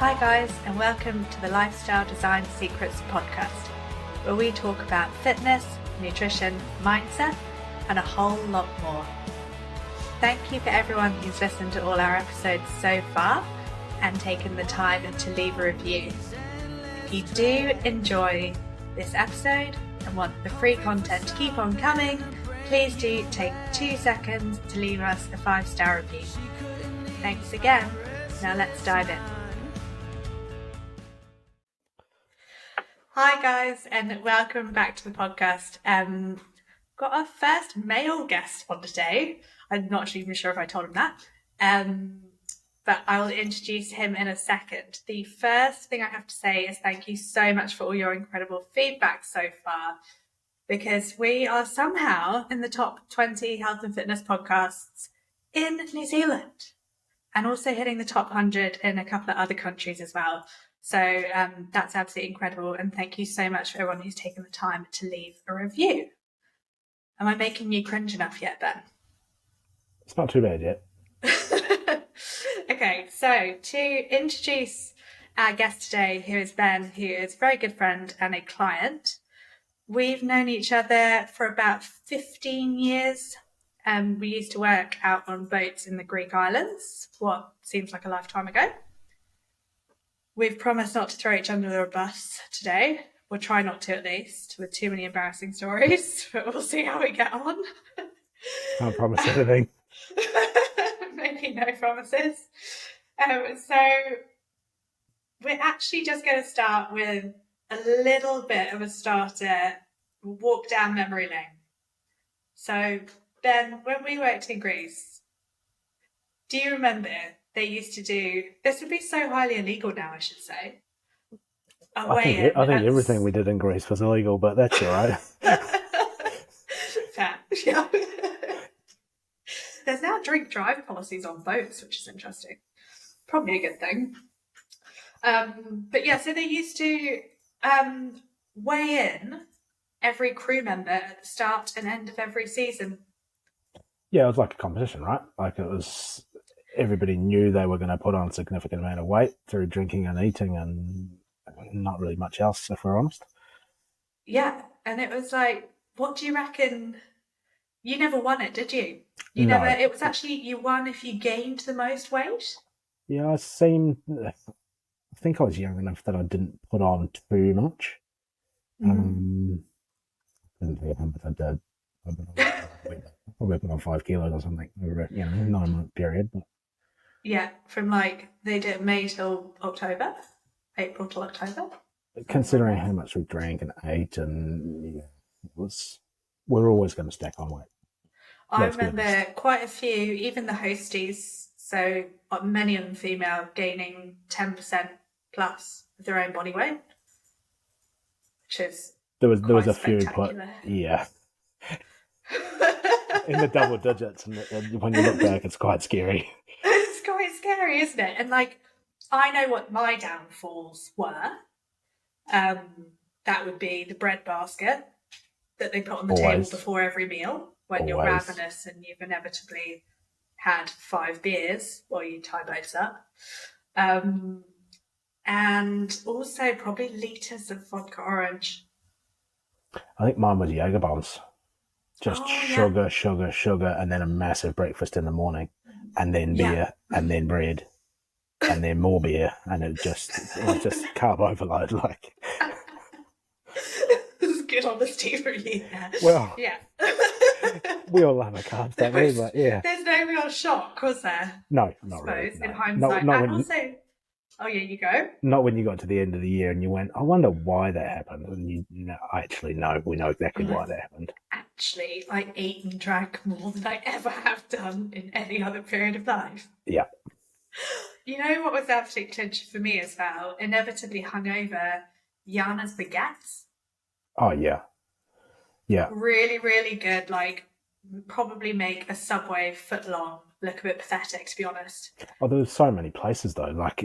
Hi guys, and welcome to the Lifestyle Design Secrets podcast, where we talk about fitness, nutrition, mindset, and a whole lot more. Thank you for everyone who's listened to all our episodes so far and taken the time to leave a review. If you do enjoy this episode and want the free content to keep on coming, please do take 2 seconds to leave us a 5-star review. Thanks again. Now let's dive in. Hi guys, and welcome back to the podcast. Got our first male guest on today. I'm not even sure if I told him that, but I will introduce him in a second. The first thing I have to say is thank you so much for all your incredible feedback so far, because we are somehow in the top 20 health and fitness podcasts in New Zealand, and also hitting the top 100 in a couple of other countries as well. So that's absolutely incredible. And thank you so much for everyone who's taken the time to leave a review. Am I making you cringe enough yet, Ben? It's not too bad yet. Okay, so to introduce our guest today, who is Ben, who is a very good friend and a client. We've known each other for about 15 years. We used to work out on boats in the Greek islands, what seems like a lifetime ago. We've promised not to throw each other under a bus today. We'll try not to, at least, with too many embarrassing stories, but we'll see how we get on. Can't promise anything. Maybe no promises. So we're actually just going to start with a little bit of a starter, walk down memory lane. So, Ben, when we worked in Greece, do you remember they used to do, this would be so highly illegal now, I should say. I think everything we did in Greece was illegal, but that's all right. Fair. Yeah. There's now drink drive policies on boats, which is interesting. Probably a good thing. But yeah, so they used to weigh in every crew member at the start and end of every season. Yeah, it was like a competition, right? Like it was, everybody knew they were going to put on a significant amount of weight through drinking and eating and not really much else, if we're honest. Yeah, and it was like, what do you reckon? You never won it, did you? No. It was actually, you won if you gained the most weight? Yeah, I think I was young enough that I didn't put on too much. I didn't think how much I did. Probably put on 5 kilos or something over a 9-month period. But yeah, from like, they did May till October, April till October. Considering how much we drank and ate, and we're always going to stack on weight. I remember quite a few, even the hosties, so many of them female, gaining 10% plus of their own body weight, which is there was a few, but yeah, in the double digits, and when you look back, it's quite scary. It's quite scary, isn't it? And like, I know what my downfalls were. That would be the bread basket that they put on the table before every meal when you're ravenous and you've inevitably had 5 beers while you tie boats up. And also probably litres of vodka orange. I think mine was Jaeger bombs. Just sugar, and then a massive breakfast in the morning, and then beer, and then bread, and then more beer, and it was just carb overload. Like, this is good honesty from you. Well, yeah, we all love our carbs, don't we? But yeah, there's no real shock, was there? No, not really. In hindsight, not and also. Oh yeah, you go. Not when you got to the end of the year and you went, I wonder why that happened. And we know exactly why that happened. Actually, I ate and drank more than I ever have done in any other period of life. Yeah. You know what was absolute clincher for me as well? Inevitably hungover, Jana's baguettes. Oh yeah. Yeah. Really, really good. Like, probably make a Subway foot long look a bit pathetic, to be honest. Oh, there's so many places though. Like,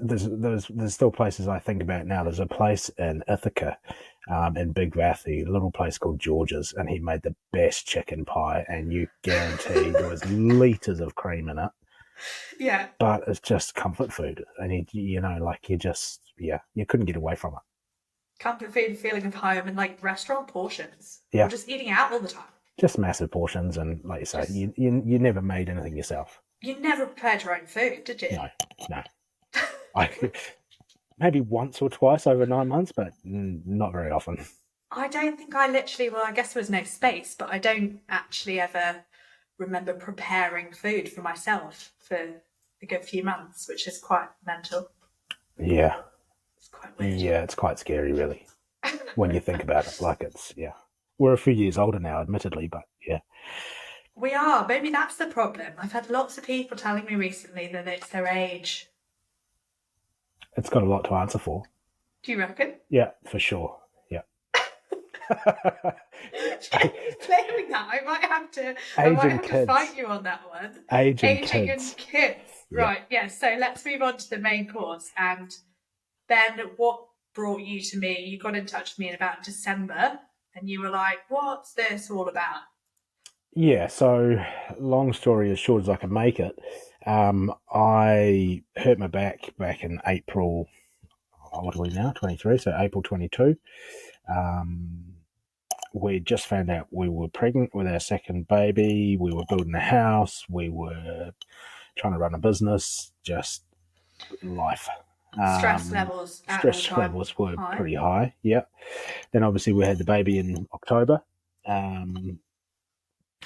there's still places I think about now. There's a place in Ithaca, in Big Rathy, a little place called George's, and he made the best chicken pie, and you guarantee there was litres of cream in it. Yeah. But it's just comfort food. And, you couldn't get away from it. Comfort food, feeling of home, and like restaurant portions. Or Yeah, just eating out all the time. just massive portions. And like you say, Just you never made anything yourself. you never prepared your own food, did you? No. I maybe once or twice over 9 months, but not very often. I don't think I literally, well, I guess there was no space, but I don't actually ever remember preparing food for myself for a good few months, which is quite mental. Yeah. It's quite weird. Yeah, it's quite scary, really, when you think about it. Like, yeah. We're a few years older now, admittedly, but yeah. We are. Maybe that's the problem. I've had lots of people telling me recently that it's their age. It's got a lot to answer for. Do you reckon? Yeah, for sure. Yeah. Claiming that, I might have to fight you on that one. Aging and kids. Yeah. Right, yes. So let's move on to the main course. And then what brought you to me? You got in touch with me in about December and you were like, what's this all about? Yeah, so long story as short as I can make it, I hurt my back in April, what are we now, 23, so April 22. We just found out we were pregnant with our second baby, we were building a house, we were trying to run a business, just life. Stress levels were pretty high, yeah. Then obviously we had the baby in October.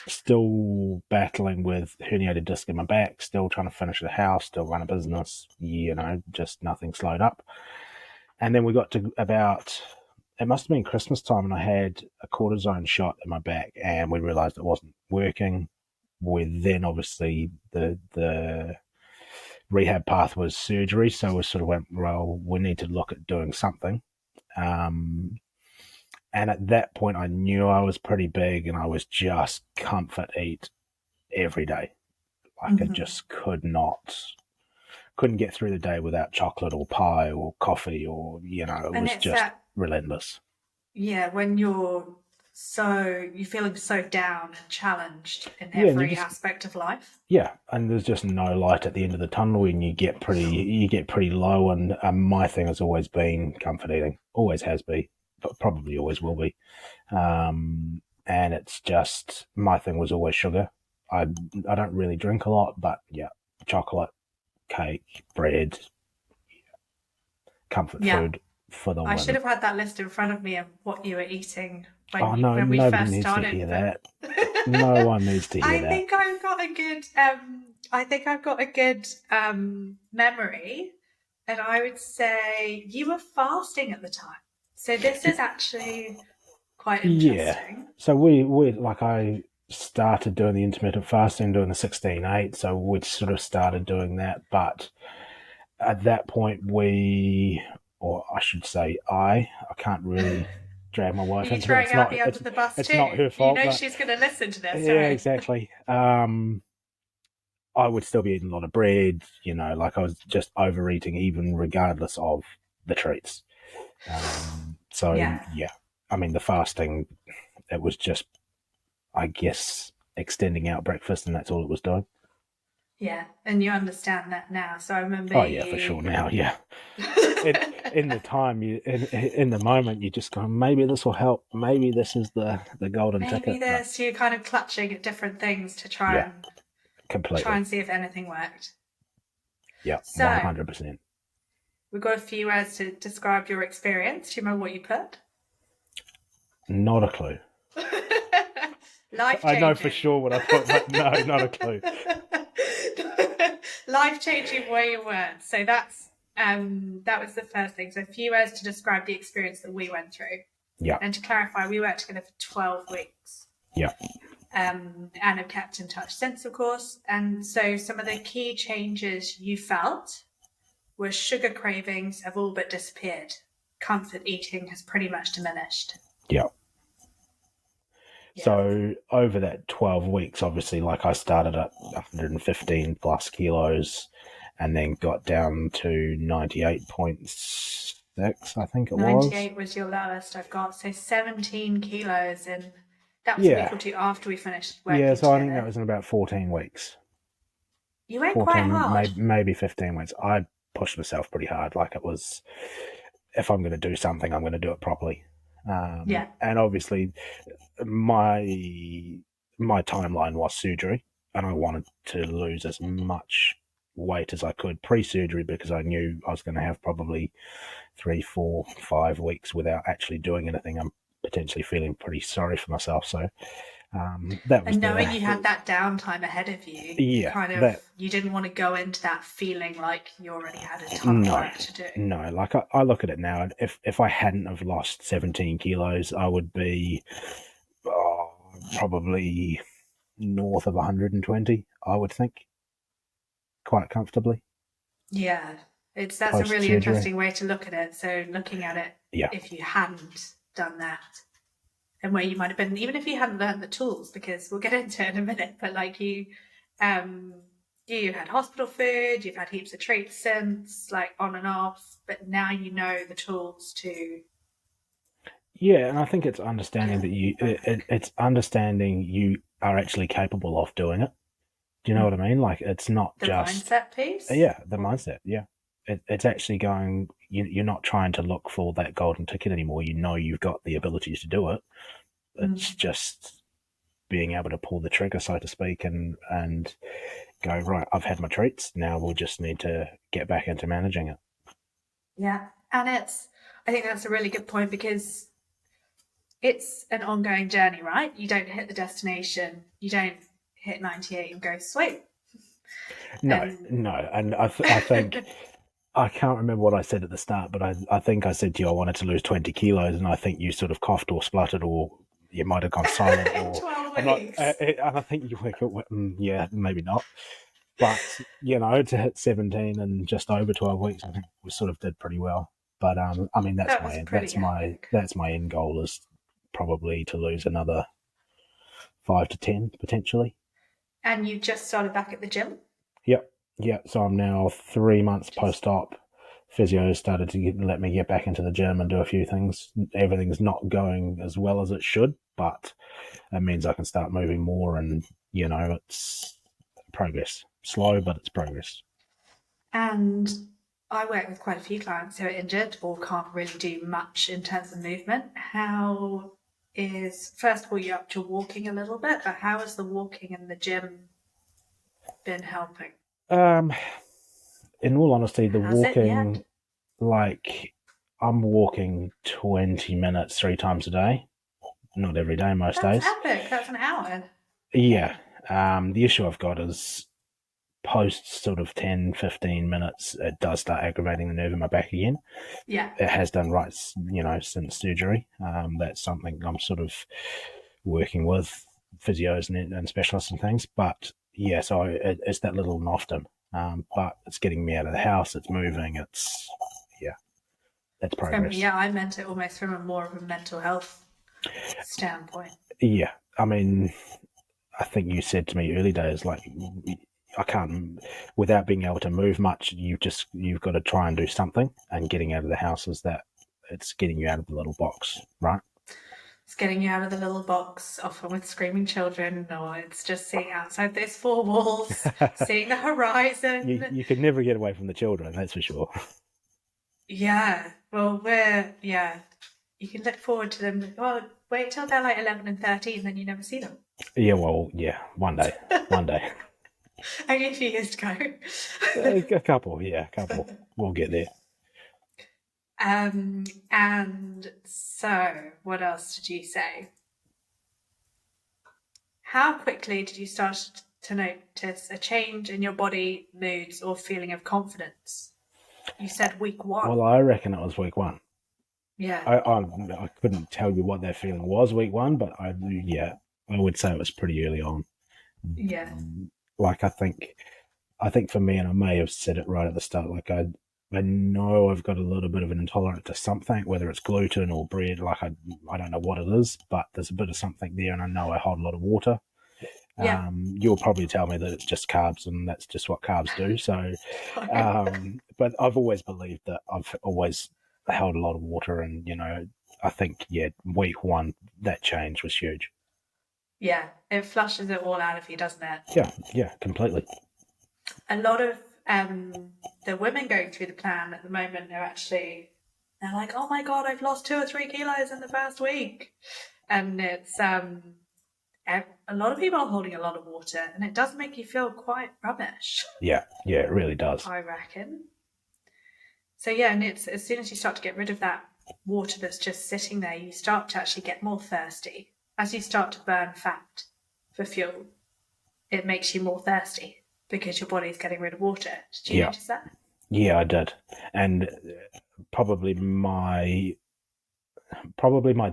Still battling with herniated disc in my back, still trying to finish the house, still run a business, just nothing slowed up. And then we got to it must have been Christmas time, and I had a cortisone shot in my back, and we realised it wasn't working. Then obviously the rehab path was surgery, so we sort of went, well, we need to look at doing something. And at that point, I knew I was pretty big, and I was just comfort eat every day. Like I just couldn't get through the day without chocolate or pie or coffee or, it was just relentless. Yeah, when you're feeling so down and challenged in every aspect of life. Yeah, and there's just no light at the end of the tunnel, and you get pretty low. And my thing has always been comfort eating, always has been, but probably always will be. And it's just, my thing was always sugar. I don't really drink a lot, but yeah, chocolate, cake, bread, comfort food for the win. I should have had that list in front of me of what you were eating when we first started. To hear that. No one needs to hear that. I think I've got a good memory, and I would say you were fasting at the time. So this is actually quite interesting. Yeah. So we I started doing the intermittent fasting, doing the 16-8. So we sort of started doing that, but at that point I can't really drag my wife into it. It's not her fault. She's going to listen to this. Yeah, exactly. I would still be eating a lot of bread, I was just overeating even regardless of the treats. I mean, the fasting, it was just, I guess, extending out breakfast, and that's all it was doing. Yeah, and you understand that now. So I remember. Oh yeah, for sure now. Yeah. in the time, in the moment, you just go, maybe this will help. Maybe this is the golden ticket. Maybe there's you kind of clutching at different things to try and see if anything worked. Yeah, 100%. We've got a few words to describe your experience. Do you remember what you put? Not a clue. Life-changing. I know for sure what I put, but no, not a clue. Life-changing were your words. So that was the first thing. So a few words to describe the experience that we went through. Yeah. And to clarify, we worked together for 12 weeks. Yeah. And have kept in touch since, of course. And so some of the key changes you felt were sugar cravings have all but disappeared. Comfort eating has pretty much diminished. Yeah. So over that 12 weeks, obviously, I started at 115 plus kilos and then got down to 98.6, I think it was. 98 was your lowest I've got. So 17 kilos, and that was a week or two after we finished working together. I think that was in about 14 weeks. You went quite 14, hard. maybe 15 weeks. I pushed myself pretty hard. Like it was, if I'm going to do something, I'm going to do it properly. Yeah. And obviously, my my timeline was surgery, and I wanted to lose as much weight as I could pre-surgery because I knew I was going to have probably 3, 4, 5 weeks without actually doing anything. I'm potentially feeling pretty sorry for myself. So that was And knowing the you had that downtime ahead of you, yeah that you didn't want to go into that feeling like you already had a ton of no work to do. no like I look at it now, and if I hadn't have lost 17 kilos, I would be probably north of 120, I would think, quite comfortably Yeah. That's a post really surgery. interesting way to look at it. So looking at it, Yeah, if you hadn't done that, and where you might have been, even if you hadn't learned the tools, because we'll get into it in a minute, but like um, you had hospital food, you've had heaps of treats since, like on and off, but now you know the tools to yeah, and I think it's understanding get that back. it's understanding you are actually capable of doing it. Do you know what I Mm. mean? Like it's not The just mindset piece. yeah, the mindset. Yeah, it's actually going. You're not trying to look for that golden ticket anymore. You know you've got the ability to do it. It's Mm. just being able to pull the trigger, so to speak, and go right. I've had my treats. Now we'll just need to get back into managing it. Yeah, and I think that's a really good point because it's an ongoing journey, right? You don't hit the destination, you don't hit 98 and go sweet. No, And no, and I think I can't remember what I said at the start, but I think I said to you I wanted to lose 20 kilos, and I think you sort of coughed or spluttered, or you might have gone silent, in or 12 I'm not. weeks. And I think you went, yeah, maybe not. But to hit 17 and just over 12 weeks, I think we sort of did pretty well. But I mean, That was pretty epic. that's my end goal, is probably to lose another 5 to 10 potentially. And you just started back at the gym? Yep, yep. So I'm now 3 months Just post-op. Physio started to let me get back into the gym and do a few things. Everything's not going as well as it should, but that means I can start moving more, and it's progress. Slow, but it's progress. and I work with quite a few clients who are injured or can't really do much in terms of movement. How is, first of all, you're up to walking a little bit, but how has the walking in the gym been helping? Um, in all honesty, the Has it yet? walking, like, I'm walking 20 minutes 3 times a day. Not every day, most That's days. epic. That's an hour. Yeah. The issue I've got is post sort of 10, 15 minutes, it does start aggravating the nerve in my back again. Yeah. It has done right, since surgery. That's something I'm sort of working with physios and specialists and things. But yeah, so it's that little and often. But it's getting me out of the house. It's moving. Yeah, that's progress. Yeah, I meant it almost from a more of a mental health standpoint. Yeah, I mean, I think you said to me early days, like, I can't, without being able to move much. You've got to try and do something, and getting out of the house is that. It's getting you out of the little box, right? It's getting you out of the little box, often with screaming children, or it's just seeing outside those four walls, seeing the you horizon. you could never get away from the children, that's for sure. Yeah, well, yeah, you can look forward to them. Well, wait till they're like 11 and 13, then you never see them. Yeah, well, yeah, one day, Only a few years to a go. couple, yeah, a couple. We'll get there. And so, what else did you say? How quickly did you start to notice a change in your body, moods, or feeling of confidence? You said week one. Well, I reckon it was week one. Yeah, I couldn't tell you what that feeling was week one, but yeah, I would say it was pretty early on. yeah, Like I think for me, and I may have said it right at the start, like I know I've got a little bit of an intolerance to something, whether it's gluten or bread. Like I don't know what it is, but there's a bit of something there, and I know I hold a lot of water. yeah. You'll probably tell me that it's just carbs, and that's just what carbs do. So, Fine. but I've always believed that I've always held a lot of water, and I think yeah, week one that change was huge. Yeah, it flushes it all out of you, doesn't it? Yeah, yeah, completely. A lot of the women going through the plan at the moment they're like, oh my God, I've lost 2 or 3 kilos in the first week. And it's, a lot of people are holding a lot of water, and it does make you feel quite rubbish. Yeah, it really does. I reckon. So yeah, and it's as soon as you start to get rid of that water that's just sitting there, you start to actually get more thirsty. As you start to burn fat for fuel, it makes you more thirsty because your body's getting rid of water. Did you notice that? Yeah, I did. And probably my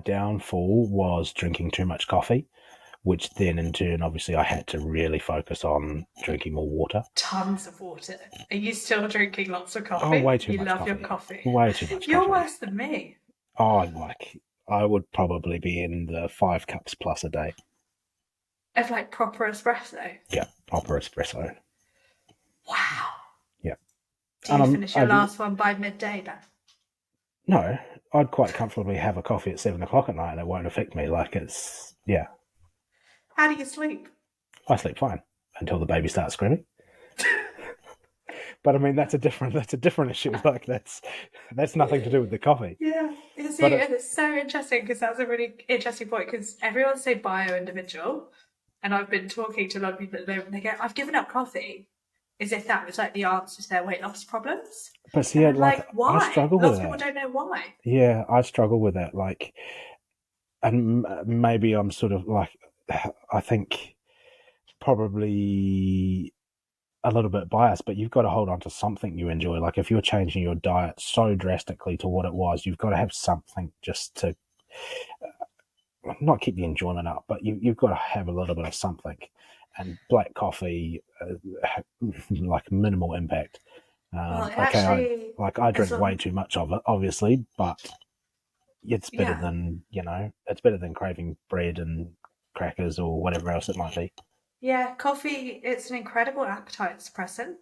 downfall was drinking too much coffee, which then in turn, obviously, I had to really focus on drinking more water. Tons of water. Are you still drinking lots of coffee? Oh, way too you much love coffee. Your coffee. Way too much You're coffee. worse than me. Oh, I would probably be in the 5 cups plus a day. Of like proper espresso? Yeah, proper espresso. Wow. Yeah. Do you finish your last one by midday then? No, I'd quite comfortably have a coffee at 7 o'clock at night and it won't affect me. Yeah. How do you sleep? I sleep fine until the baby starts screaming. But I mean, that's a different issue. Like that's nothing to do with the coffee. Yeah, it's so interesting because that's a really interesting point because everyone say bio individual, and I've been talking to a lot of people that live and they go, "I've given up coffee," as if that was like the answer to their weight loss problems. But see, why? I struggle with that. Lots of people don't know why. Yeah, I struggle with that. And maybe I'm sort of I think probably a little bit biased, but you've got to hold on to something you enjoy. Like if you're changing your diet so drastically to what it was, you've got to have something just to not keep the enjoyment up, but you've got to have a little bit of something. And black coffee, like minimal impact. I drink way too much of it, obviously, but it's better than it's better than craving bread and crackers or whatever else it might be. Yeah, coffee, it's an incredible appetite suppressant.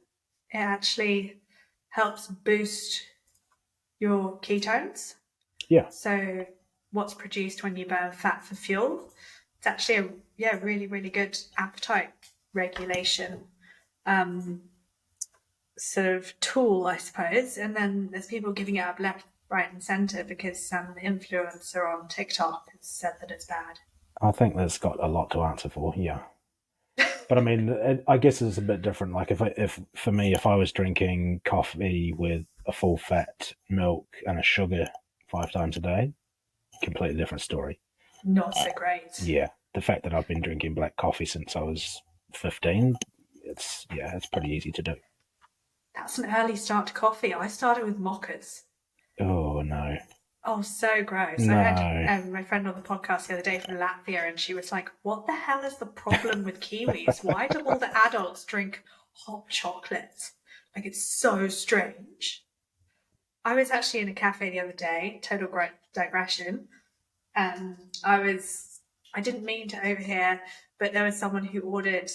It actually helps boost your ketones. Yeah. So what's produced when you burn fat for fuel, it's actually a really, really good appetite regulation sort of tool, I suppose. And then there's people giving it up left, right and centre because some influencer on TikTok has said that it's bad. I think that's got a lot to answer for, yeah. But I mean, I guess it's a bit different. Like if for me, if I was drinking coffee with a full fat milk and a sugar 5 times a day, completely different story. Not so great. Yeah, the fact that I've been drinking black coffee since I was 15, it's pretty easy to do. That's an early start to coffee. I started with mochas. Oh no. Oh, so gross. No. I had my friend on the podcast the other day from Latvia, and she was like, what the hell is the problem with Kiwis? Why do all the adults drink hot chocolate? Like, it's so strange. I was actually in a cafe the other day, total digression, and I didn't mean to overhear, but there was someone who ordered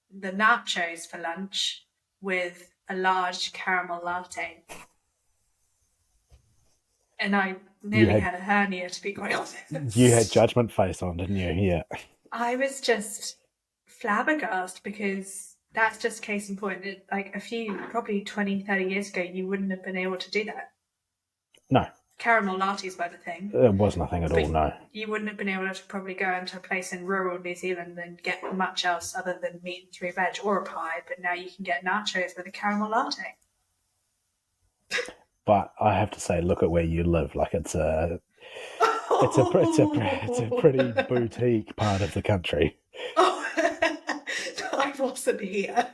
the nachos for lunch with a large caramel latte. And I nearly had a hernia, to be quite honest. You had judgment face on, didn't you? Yeah. I was just flabbergasted because that's just case in point. Like probably 20, 30 years ago, you wouldn't have been able to do that. No. Caramel lattes were the thing. It was nothing at all, no. You wouldn't have been able to probably go into a place in rural New Zealand and get much else other than meat and 3 veg or a pie, but now you can get nachos with a caramel latte. But I have to say, look at where you live. Like it's a pretty boutique part of the country. Oh, I wasn't here.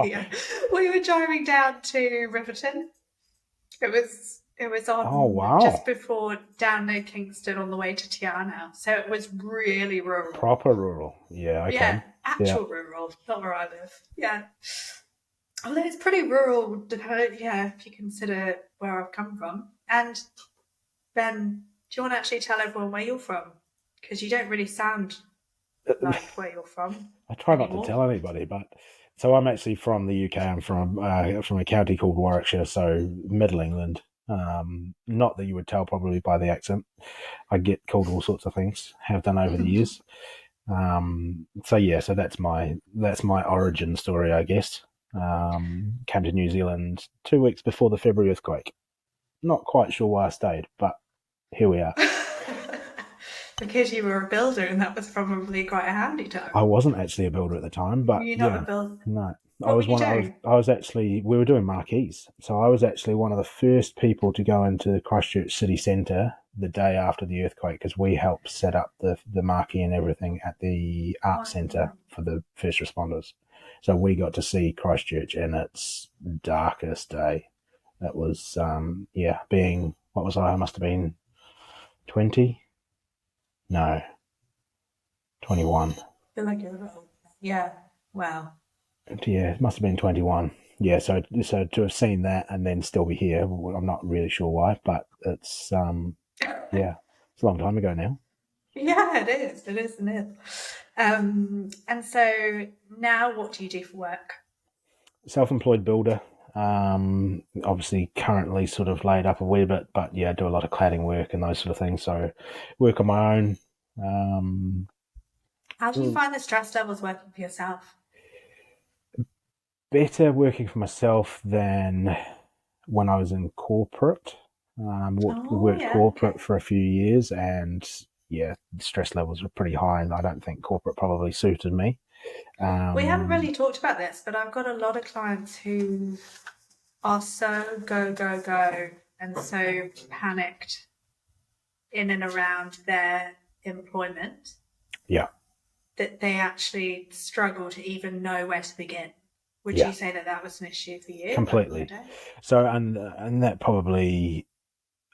Here. We were driving down to Riverton. It was on just before down near Kingston on the way to Te Anau. So it was really rural. Proper rural. Yeah, okay. Yeah, actual rural, not where I live. Yeah. Although it's pretty rural, if you consider where I've come from. And Ben, do you want to actually tell everyone where you're from? Because you don't really sound like where you're from. I try not to tell anybody, but so I'm actually from the UK. I'm from a county called Warwickshire, so Middle England. Not that you would tell probably by the accent. I get called all sorts of things. Have done over the years. So that's my origin story, I guess. Came to New Zealand 2 weeks before the February earthquake. Not quite sure why I stayed, but here we are. Because you were a builder, and that was probably quite a handy time. I wasn't actually a builder at the time, but You're not a yeah, builder. no. I What were was you one. doing? I was actually. We were doing marquees, so I was actually one of the first people to go into Christchurch city centre the day after the earthquake because we helped set up the marquee and everything at the art centre Wow. for the first responders. So we got to see Christchurch in its darkest day. That was being what was I? I must have been 20. No, 21. Feel like you're a bit older. Yeah. Wow. Yeah, it must have been 21. Yeah, so to have seen that and then still be here, I'm not really sure why, but it's yeah, it's a long time ago now. Yeah, it is. It is, isn't it? And so now what do you do for work? Self-employed builder. Obviously currently sort of laid up a wee bit, but yeah, do a lot of cladding work and those sort of things. So work on my own. Um, How do you find the stress levels working for yourself? Better working for myself than when I was in corporate. Oh, Worked yeah, okay. corporate for a few years, and yeah, the stress levels were pretty high. And I don't think corporate probably suited me. We haven't Um, really talked about this, but I've got a lot of clients who are so go, go, go and so panicked in and around their employment yeah, that they actually struggle to even know where to begin. Would yeah, you say that that was an issue for you back in the completely. day? So, and that probably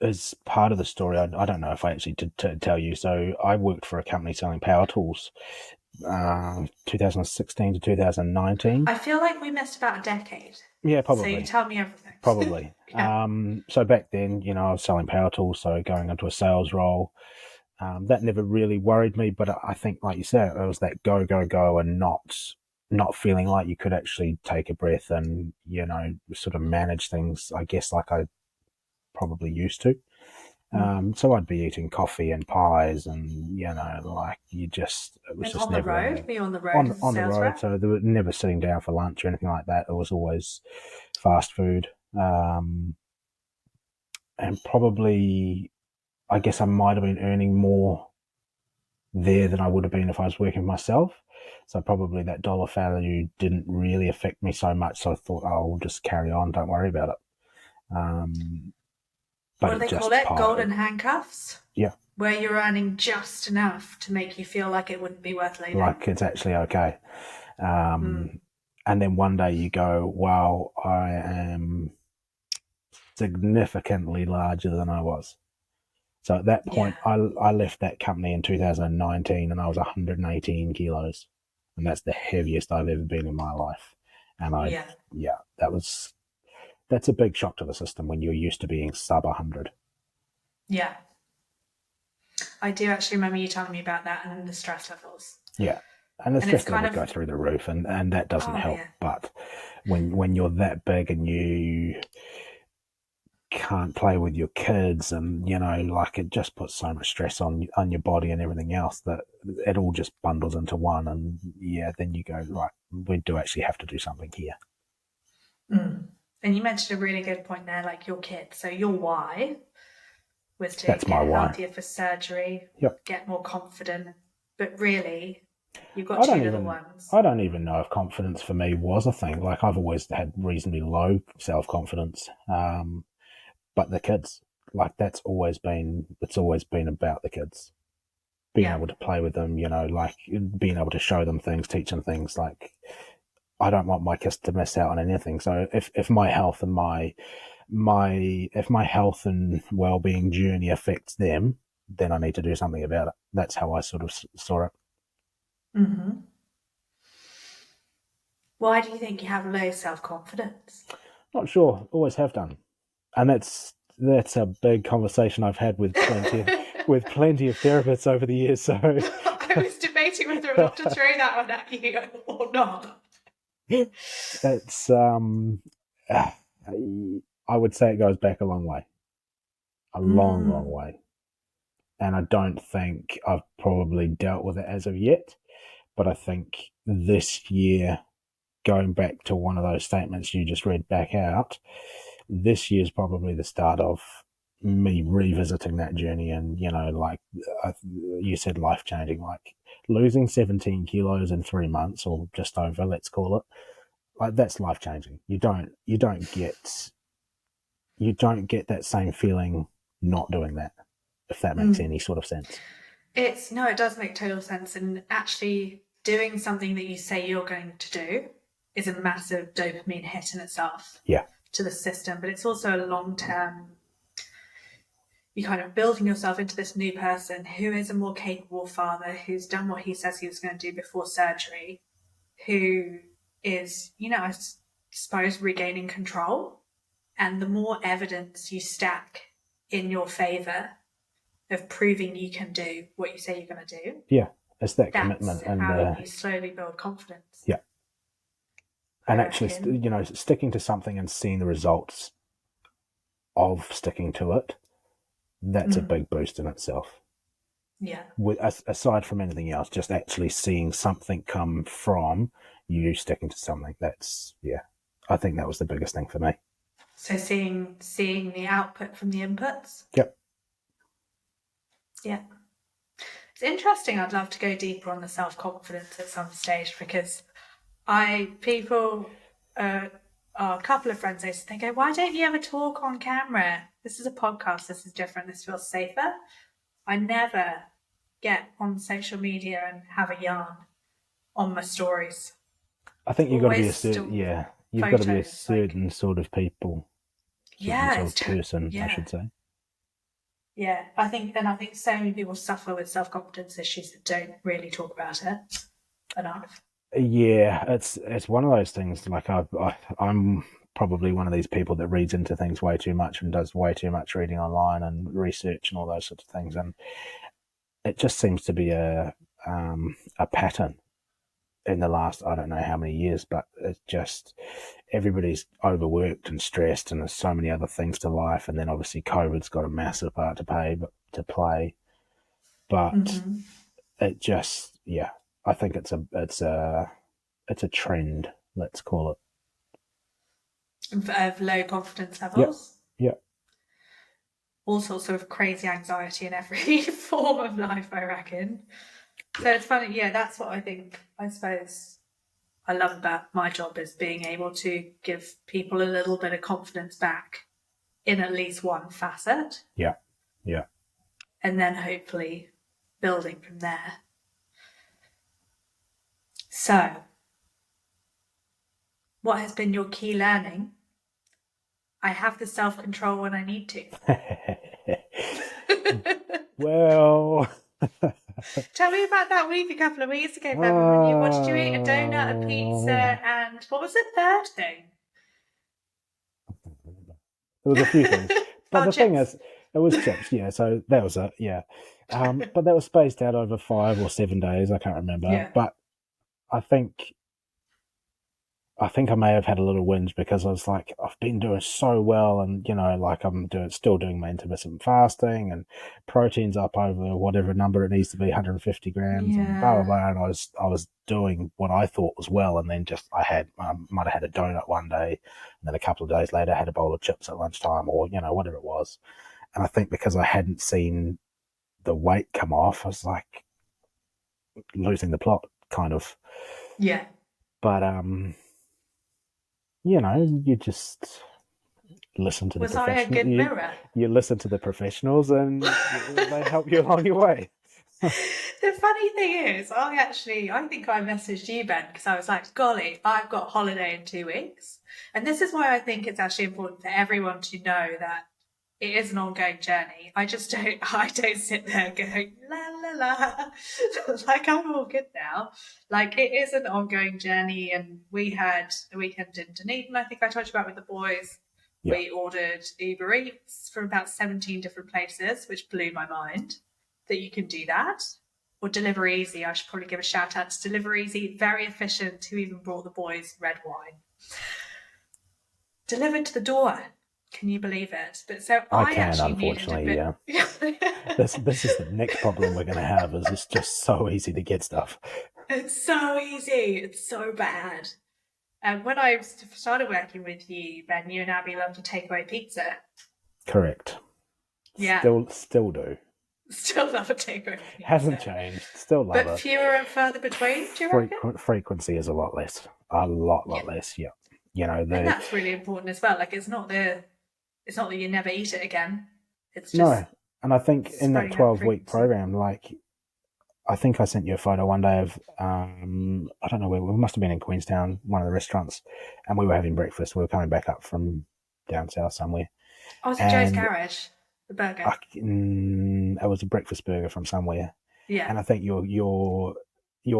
is part of the story. I don't know if I actually did tell you. So, I worked for a company selling power tools, 2016 to 2019. I feel like we missed about a decade. Yeah, So you probably. tell me everything. Probably. Yeah. So back then, I was selling power tools, so going into a sales role, that never really worried me. But I think, like you said, it was that go, go, go, and not feeling like you could actually take a breath and sort of manage things. I guess like I probably used to. So I'd be eating coffee and pies, and like it was And just on the never road? ending Were you on the road on as a on the sales road. rep? So they were never sitting down for lunch or anything like that. It was always fast food. And probably I guess I might have been earning more there than I would have been if I was working for myself. So probably that dollar value didn't really affect me so much. So I thought, oh, I'll just carry on, don't worry about it. But What do it they call just it? piled. Golden handcuffs? Yeah, Where you're earning just enough to make you feel like it wouldn't be worth leaving. like it's actually okay. Mm. Um, and then one day you go, wow, I am significantly larger than I was. So at that Yeah. point, I left that company in 2019 and I was 118 kilos. And that's the heaviest I've ever been in my life. And Yeah. yeah, that's a big shock to the system when you're used to being sub 100. Yeah. I do actually remember you telling me about that and the stress levels. Yeah. And the And it's stress kind levels of, go through the roof, and that doesn't oh, help. yeah. But when you're that big and you can't play with your kids, and like it just puts so much stress on your body and everything else that it all just bundles into one. And yeah, then you go, right, we do actually have to do something here. Mm. And you mentioned a really good point there, like your kids. So your why was to That's my get why. healthier for surgery, Yep. get more confident. But really, you've got I two don't little even ones. I don't even know if confidence for me was a thing. Like I've always had reasonably low self confidence. But the kids, like it's always been about the kids. Being Yeah. able to play with them, like being able to show them things, teach them things. Like I don't want my kids to miss out on anything. So if my health and if my health and well being journey affects them, then I need to do something about it. That's how I sort of saw it. Hmm. Why do you think you have low self confidence? Not sure. Always have done, and that's a big conversation I've had with plenty of therapists over the years. So I was debating whether or not to throw that one at you or not. it's I would say it goes back a long way, a long, long Mm. way, and I don't think I've probably dealt with it as of yet. But I think this year going back to one of those statements you just read back out, this year's probably the start of me revisiting that journey. And, like you said, life changing, like losing 17 kilos in 3 months, or just over, let's call it, like that's life changing. You don't get that same feeling not doing that, if that makes any sort of sense. It does make total sense. And actually doing something that you say you're going to do is a massive dopamine hit in itself. Yeah. To the system, but it's also a long-term, you kind of building yourself into this new person who is a more capable father, who's done what he says he was going to do before surgery, who is, I suppose, regaining control. And the more evidence you stack in your favor of proving you can do what you say you're going to do. Yeah, it's that commitment. And how you slowly build confidence. Yeah. And actually, sticking to something and seeing the results of sticking to it, that's a big boost in itself. Yeah. Aside from anything else, just actually seeing something come from you sticking to something, I think that was the biggest thing for me. So seeing the output from the inputs? Yep. Yeah. It's interesting. I'd love to go deeper on the self-confidence at some stage, because a couple of friends, they go, why don't you ever talk on camera? This is a podcast. This is different. This feels safer. I never get on social media and have a yarn on my stories. I think you've got to be you've got to be a certain sort of people. Person, I should say. Yeah, I think so many people suffer with self-confidence issues that don't really talk about it enough. Yeah, it's one of those things. Like I'm probably one of these people that reads into things way too much and does way too much reading online and research and all those sorts of things, and it just seems to be a pattern in the last, I don't know how many years, but it's just everybody's overworked and stressed, and there's so many other things to life, and then obviously COVID's got a massive part to play, but it just I think it's a trend, let's call it, of low confidence levels. Yep. All sorts of crazy anxiety in every form of life, I reckon. So it's funny, that's what I suppose I love about my job, is being able to give people a little bit of confidence back in at least one facet. Yeah. And then hopefully building from there. So, what has been your key learning? I have the self-control when I need to. Well... Tell me about that week a couple of weeks ago, Bevan. What did you eat? A donut, a pizza, and what was the third thing? There was a few things. But the thing is, it was chips, so that was it, but that was spaced out over 5 or 7 days, I can't remember. Yeah. But I think I may have had a little whinge, because I was like, I've been doing so well, and like I'm still doing my intermittent fasting, and protein's up over whatever number it needs to be, 150 grams, and blah blah blah. And I was doing what I thought was well, and then just might have had a donut one day, and then a couple of days later I had a bowl of chips at lunchtime, or whatever it was. And I think because I hadn't seen the weight come off, I was like losing the plot, kind of. Yeah. But you just listen to the professionals. Was I a good mirror? You listen to the professionals, and they help you along your way. The funny thing is, I think I messaged you, Ben, because I was like, golly, I've got holiday in 2 weeks. And this is why I think it's actually important for everyone to know that it is an ongoing journey. I don't sit there going, la, la, la, like I'm all good now. Like, it is an ongoing journey, and we had a weekend in Dunedin, I think I told you about, with the boys. Yeah. We ordered Uber Eats from about 17 different places, which blew my mind that you can do that. Or Deliver Easy. I should probably give a shout out to Deliver Easy. Very efficient, who even brought the boys red wine. Delivered to the door. Can you believe it? But so I can, unfortunately, yeah. This is the next problem we're going to have, is it's just so easy to get stuff. It's so easy. It's so bad. When I started working with you, Ben, you and Abby loved to take away pizza. Correct. Yeah. Still do. Still love a takeaway pizza. Hasn't changed. Still love but it. Fewer and further between, do you reckon? Frequency is a lot less. A lot less. Yeah. And that's really important as well. Like it's not that you never eat it again. It's just no. And I think in that 12-week program, like I think I sent you a photo one day of I don't know where we must have been in Queenstown, one of the restaurants, and we were having breakfast. We were coming back up from down south somewhere. Oh, was it Joe's Garage? The burger. It was a breakfast burger from somewhere. Yeah. And I think your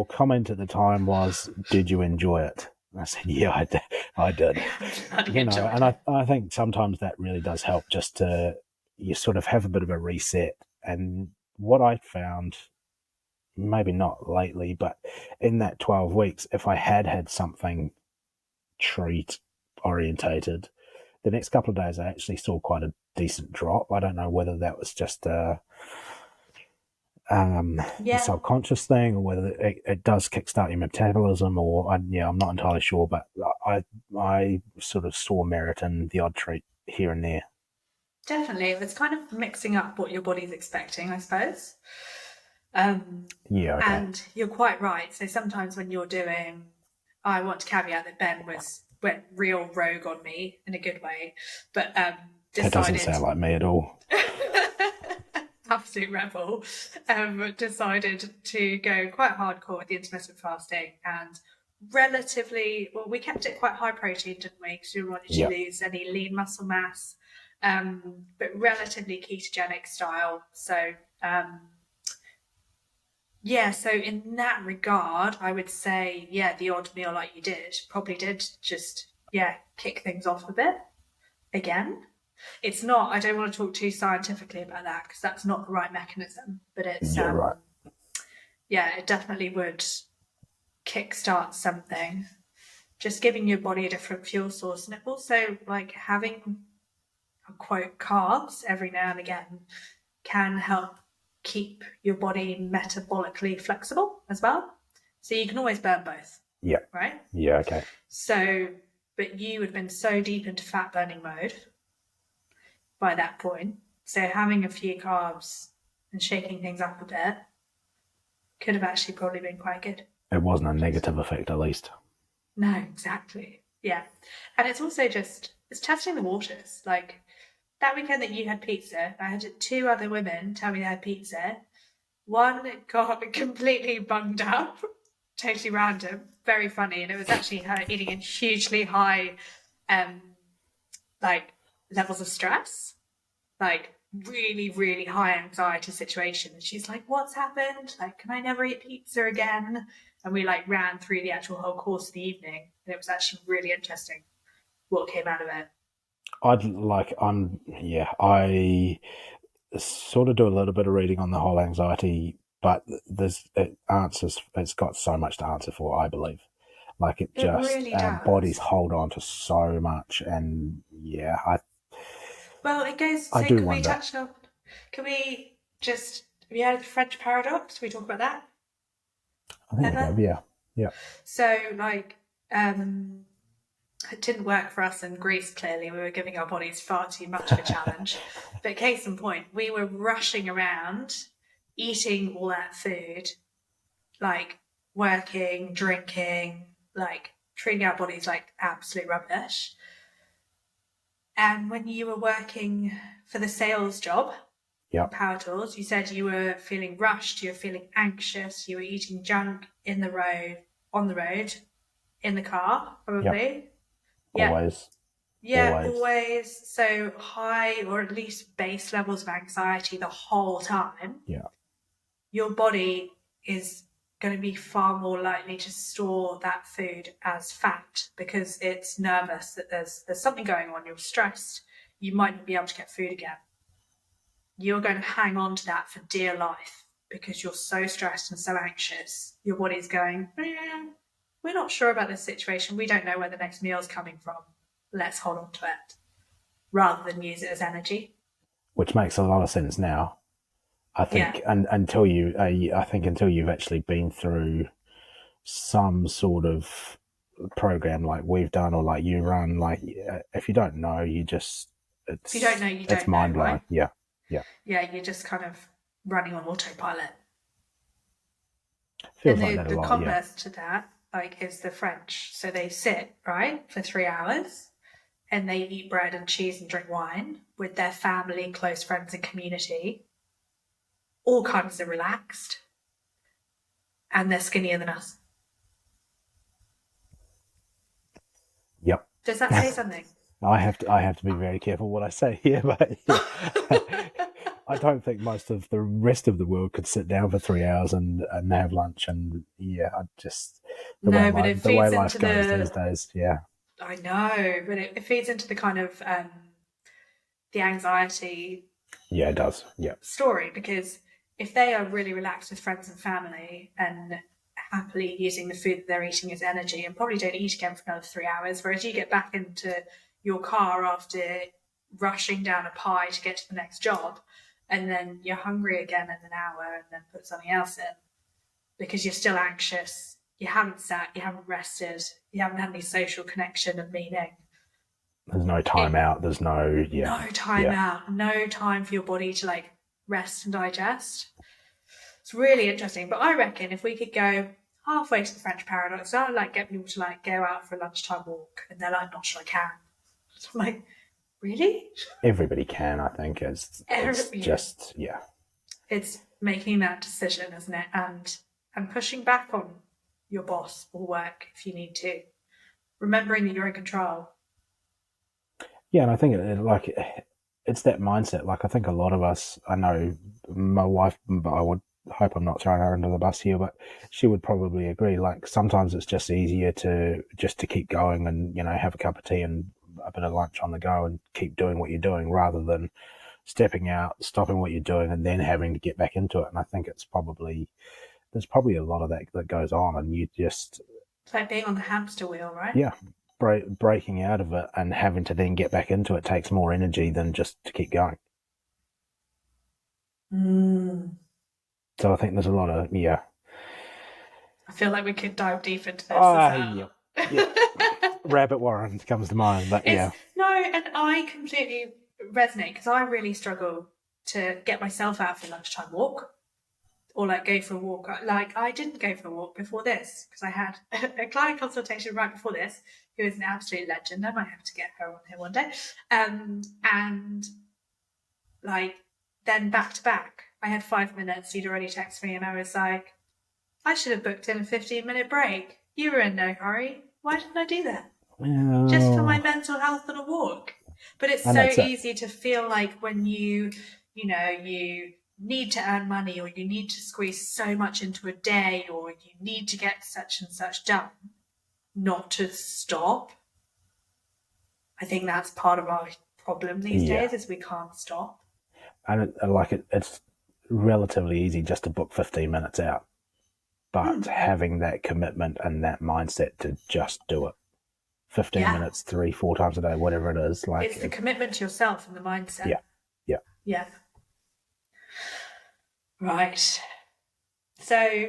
comment at the time was, "Did you enjoy it?" And I said, "Yeah, I did." And I think sometimes that really does help, just to you sort of have a bit of a reset. And what I found, maybe not lately, but in that 12 weeks, if I had something treat orientated, the next couple of days I actually saw quite a decent drop. I don't know whether that was just a subconscious thing, or whether it does kickstart your metabolism, or I'm not entirely sure, but I sort of saw merit in the odd treat here and there. Definitely. It's kind of mixing up what your body's expecting, I suppose. Okay. And you're quite right. So sometimes when you're doing, I want to caveat that Ben went real rogue on me in a good way, but decided... That doesn't sound like me at all. Absolute rebel. Decided to go quite hardcore with the intermittent fasting, and we kept it quite high protein, didn't we? Because we wanted to lose any lean muscle mass, but relatively ketogenic style. So so in that regard, I would say, the odd meal like you did probably did just, kick things off a bit again. It's not, I don't want to talk too scientifically about that because that's not the right mechanism, but it's, right. It definitely would kickstart something, just giving your body a different fuel source. And it also, like, having, quote, carbs every now and again can help keep your body metabolically flexible as well. So you can always burn both. Yeah. Right? Yeah, okay. So, but you had been so deep into fat burning mode by that point. So having a few carbs and shaking things up a bit could have actually probably been quite good. It wasn't a negative effect, at least. No, exactly. Yeah. And it's also it's testing the waters. Like, that weekend that you had pizza, I had 2 other women tell me they had pizza. One got completely bunged up, totally random, very funny, and it was actually her eating in hugely high, levels of stress, like really, really high anxiety situation. And she's like, "What's happened? Like, can I never eat pizza again?" And we ran through the actual whole course of the evening, and it was actually really interesting what came out of it. I sort of do a little bit of reading on the whole anxiety, but it's got so much to answer for, I believe. Like, it just really does. Bodies hold on to so much, and well, it goes. So can we touch on? Can we just? Have you heard of the French paradox? Can we talk about that? I think we have, yeah. So, it didn't work for us in Greece, clearly. We were giving our bodies far too much of a challenge. But case in point, we were rushing around, eating all that food, working, drinking, treating our bodies like absolute rubbish. And when you were working for the sales job, Power Tools, you said you were feeling rushed, you were feeling anxious, you were eating junk on the road, in the car, probably. Yep. Always. Yeah, always. So high, or at least base levels of anxiety the whole time. Yeah. Your body is going to be far more likely to store that food as fat because it's nervous that there's something going on. You're stressed. You might not be able to get food again. You're going to hang on to that for dear life because you're so stressed and so anxious. Your body's going, we're not sure about this situation. We don't know where the next meal's coming from. Let's hold on to it rather than use it as energy. Which makes a lot of sense now. I think, until you've actually been through some sort of program like we've done or like you run, like if you don't know, you just If you don't know, you it's don't know, mind blowing. right? Yeah. Yeah, you're just kind of running on autopilot. Feels And like that a the lot. Yeah. converse to that, like, is the French. So they sit, right, for 3 hours and they eat bread and cheese and drink wine with their family, close friends, and community. All kinds of relaxed. And they're skinnier than us. Yep. Does that say something? I have to be very careful what I say here, but I don't think most of the rest of the world could sit down for 3 hours and have lunch. And yeah, I just No, but it the way feeds life into goes these the. days. Yeah, I know, but it feeds into the kind of the anxiety yeah, it does. Yeah, story, because if they are really relaxed with friends and family and happily using the food that they're eating as energy and probably don't eat again for another 3 hours, whereas you get back into your car after rushing down a pie to get to the next job and then you're hungry again in an hour and then put something else in because you're still anxious, you haven't sat, you haven't rested, you haven't had any social connection of meaning. there's no time out. There's no No time out, no time for your body to like rest and digest. It's really interesting. But I reckon if we could go halfway to the French paradox, I'd like get people to like go out for a lunchtime walk and they're like, not sure I can. So I'm like, really? Everybody can, I think. It's just It's making that decision, isn't it? And pushing back on your boss or work if you need to. Remembering that you're in control. Yeah, and I think it's that mindset. Like I think a lot of us, I know my wife, but I would hope I'm not throwing her under the bus here, but she would probably agree. Like sometimes it's just easier to keep going and have a cup of tea and a bit of lunch on the go and keep doing what you're doing rather than stepping out, stopping what you're doing, and then having to get back into it. And I think there's probably a lot of that goes on, and you just It's like being on the hamster wheel, right? yeah. Breaking out of it and having to then get back into it takes more energy than just to keep going. So I think there's a lot of I feel like we could dive deep into this as well. Yeah. Rabbit Warren comes to mind, but No, and I completely resonate because I really struggle to get myself out for a lunchtime walk or like go for a walk. Like I didn't go for a walk before this because I had a client consultation right before this, who is an absolute legend. I might have to get her on here one day. And like then back to back, I had 5 minutes. You'd already texted me, and I was like, I should have booked in a 15-minute break. You were in no hurry. Why didn't I do that? Just for my mental health on a walk. But it's so easy to feel like when you need to earn money or you need to squeeze so much into a day or you need to get such and such done, not to stop. I think that's part of our problem these days is we can't stop. And it's relatively easy just to book 15 minutes out. But having that commitment and that mindset to just do it. 15 minutes, 3-4 times a day, whatever it is. Like it's the commitment to yourself and the mindset. Yeah. Right. So,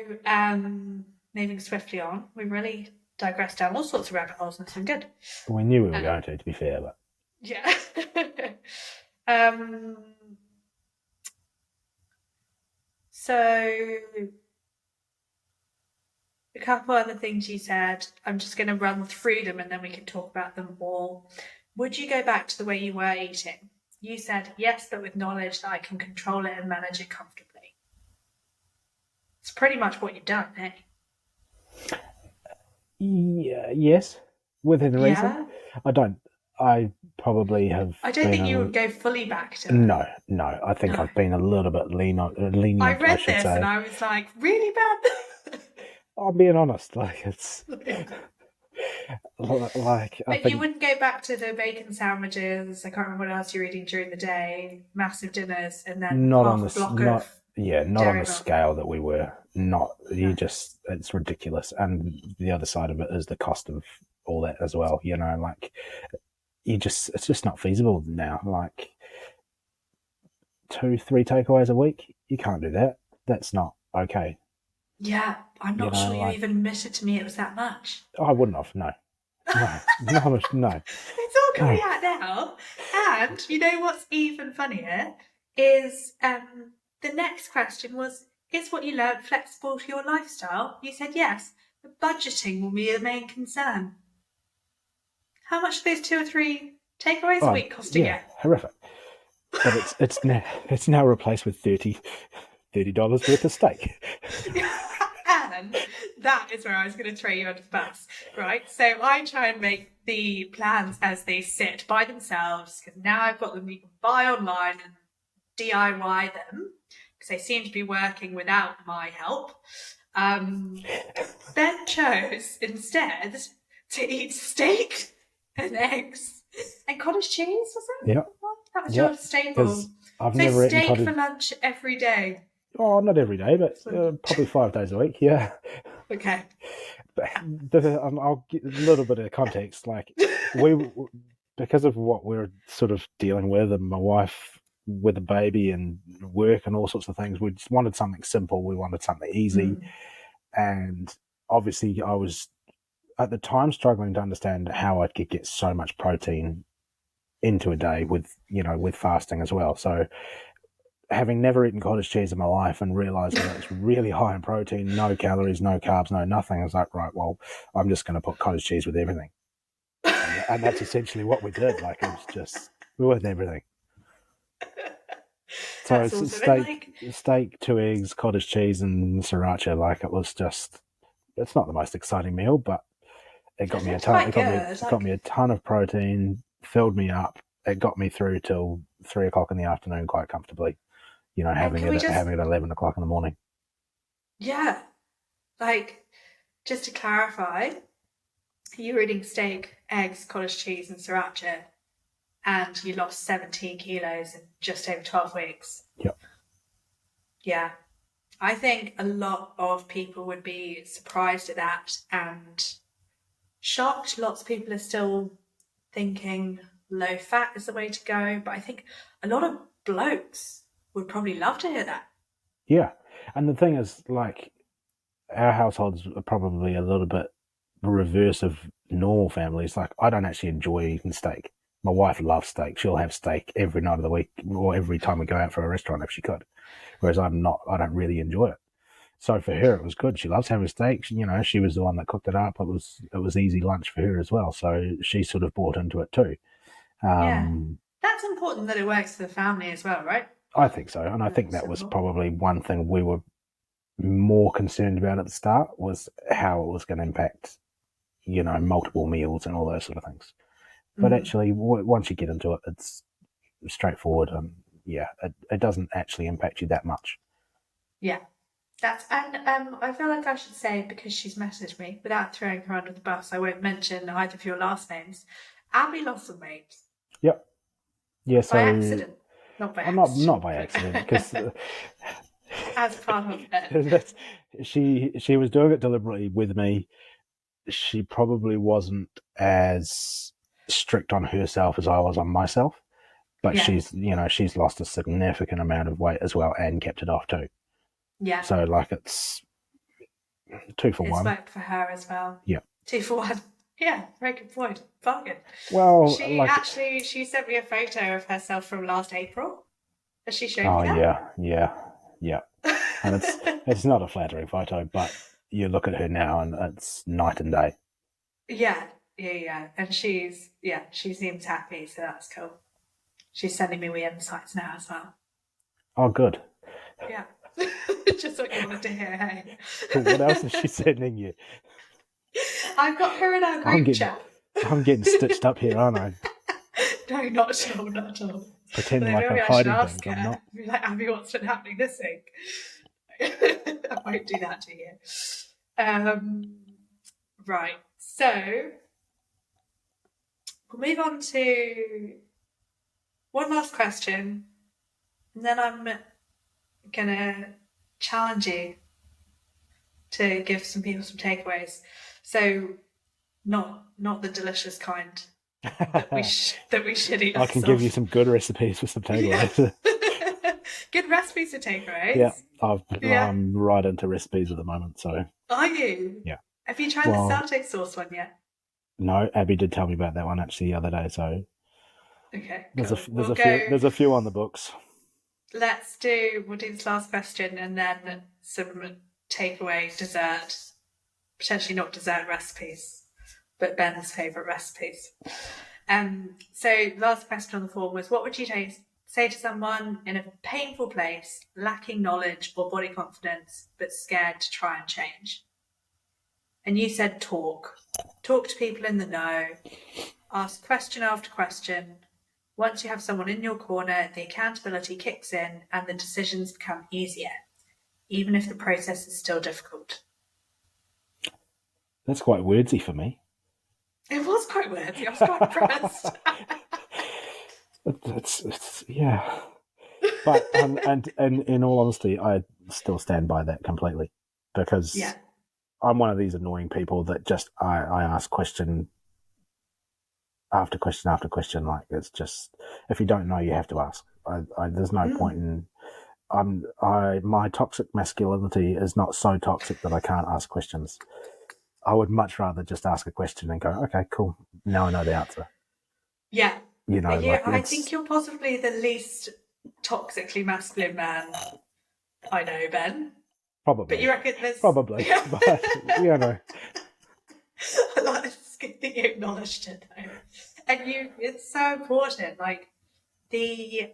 moving swiftly on, we really digressed down all sorts of rabbit holes and it's been good. We knew we were going to be fair, but yeah. So a couple other things you said. I'm just going to run through them and then we can talk about them all. Would you go back to the way you were eating? You said yes, but with knowledge that I can control it and manage it comfortably. It's pretty much what you've done, eh? Yeah, yes, within reason. I probably have. I don't think you would go fully back to it. No. I think I've been a little bit lenient. I read this and I was like, really bad. I'm being honest. Like it's like. But you wouldn't go back to the bacon sandwiches. I can't remember what else you're eating during the day. Massive dinners and then not half on a the block not of not on the milk. scale that we were. Not you just it's ridiculous. And the other side of it is the cost of all that as well. Like it's just not feasible now. Like 2-3 takeaways a week, you can't do that. That's not okay. Yeah, I'm You not know, sure you like, even admitted to me it was that much. I wouldn't have. No, no, no, It's all no. coming out now. And you know what's even funnier is the next question was, is what you learned flexible to your lifestyle? You said yes, but budgeting will be the main concern. How much are those 2 or 3 takeaways a Oh, week costing yeah, horrific. But it's now replaced with $30 worth of steak. you? And that is where I was going to throw you under the bus, right? So I try and make the plans as they sit by themselves because now I've got them you can buy online and DIY them because they seem to be working without my help. Ben chose instead to eat steak and eggs and cottage cheese, was it? Yeah, That was yeah. your staple. Because I've So never eaten steak for cottage. lunch every day. Oh, not every day, but probably 5 days a week. Yeah. Okay. But I'll get a little bit of context. Like we, because of what we're sort of dealing with, and my wife with a baby and work and all sorts of things, we just wanted something simple. We wanted something easy, and obviously, I was at the time struggling to understand how I could get so much protein into a day with fasting as well. So having never eaten cottage cheese in my life and realizing that it's really high in protein, no calories, no carbs, no nothing, I was like, right, well, I'm just going to put cottage cheese with everything. And that's essentially what we did. Like, it was just with everything. So That's it's awesome. And like, steak, 2 eggs, cottage cheese, and sriracha. Like, it was just, it's not the most exciting meal, but it got it me a looked ton. quite good. It got me a ton of protein, filled me up. It got me through till 3 o'clock in the afternoon quite comfortably. And Having can we just, having it at 11 o'clock in the morning. yeah, like, just to clarify, you were eating steak, eggs, cottage cheese, and sriracha, and you lost 17 kilos in just over 12 weeks. Yep. Yeah. I think a lot of people would be surprised at that and shocked. Lots of people are still thinking low fat is the way to go, but I think a lot of blokes would probably love to hear that. Yeah, and the thing is, like, our households are probably a little bit reverse of normal families. Like, I don't actually enjoy eating steak. My wife loves steak. She'll have steak every night of the week or every time we go out for a restaurant if she could. Whereas I'm not. I don't really enjoy it. So for her, it was good. She loves having steak. She was the one that cooked it up. It was easy lunch for her as well. So she sort of bought into it too. Yeah. Um, That's important that it works for the family as well, right? I think so, and I think that was probably one thing we were more concerned about at the start was how it was going to impact, multiple meals and all those sort of things. But actually, once you get into it, it's straightforward. Yeah, it doesn't actually impact you that much. Yeah. And I feel like I should say, because she's messaged me, without throwing her under the bus, I won't mention either of your last names. Abby lost some weight. Yep. Yeah. By So accident. Not by not accident. by accident, because As part of it. she was doing it deliberately with me. She probably wasn't as strict on herself as I was on myself, but Yeah. she's lost a significant amount of weight as well and kept it off too. Yeah. So, like, it's 2 for It's 1. worked for her as well. Yeah. 2 for 1. Yeah, very good point. Bargain. Well, She sent me a photo of herself from last April. Has she shown oh you yeah, and it's not a flattering photo, but you look at her now and it's night and day. Yeah. And she seems happy, so that's cool. She's sending me wee insights now as well. Oh, good. Yeah. Just what you wanted to hear, hey? What else is she sending you? I've got her in our group chat. I'm getting stitched up here, aren't I? No, not at all, not at all. Pretending Maybe like I'm I should hiding ask things. her. I'm not. Be like, Abby, what's been happening this week? I won't do that to you. Right, so we'll move on to one last question, and then I'm gonna challenge you to give some people some takeaways. So not the delicious kind that we should eat. I can give you some good recipes for some takeaways. Good recipes to Yeah, takeaways. Yeah. I'm right into recipes at the moment, so Are you? yeah. Have you tried the Well, satay sauce one yet? no, Abby did tell me about that one actually the other day, so Okay, there's a cool. there's a few there's a few on the books. We'll do this last question and then some takeaway dessert, potentially not dessert recipes, but Ben's favourite recipes. So last question on the form was, what would you say to someone in a painful place, lacking knowledge or body confidence, but scared to try and change? And you said talk. Talk to people in the know. Ask question after question. Once you have someone in your corner, the accountability kicks in and the decisions become easier, even if the process is still difficult. That's quite wordsy for me. It was quite wordy. I was quite impressed. It's yeah. But and in all honesty, I still stand by that completely because Yeah. I'm one of these annoying people that just I ask question after question after question. Like it's just if you don't know, you have to ask. There's no point in my toxic masculinity is not so toxic that I can't ask questions. I would much rather just ask a question and go, okay, cool. Now I know the answer. Yeah. You know, like I think you're possibly the least toxically masculine man I know, Ben. probably. But you reckon there's probably, but you know, it's good that you acknowledged it though. And it's so important. Like the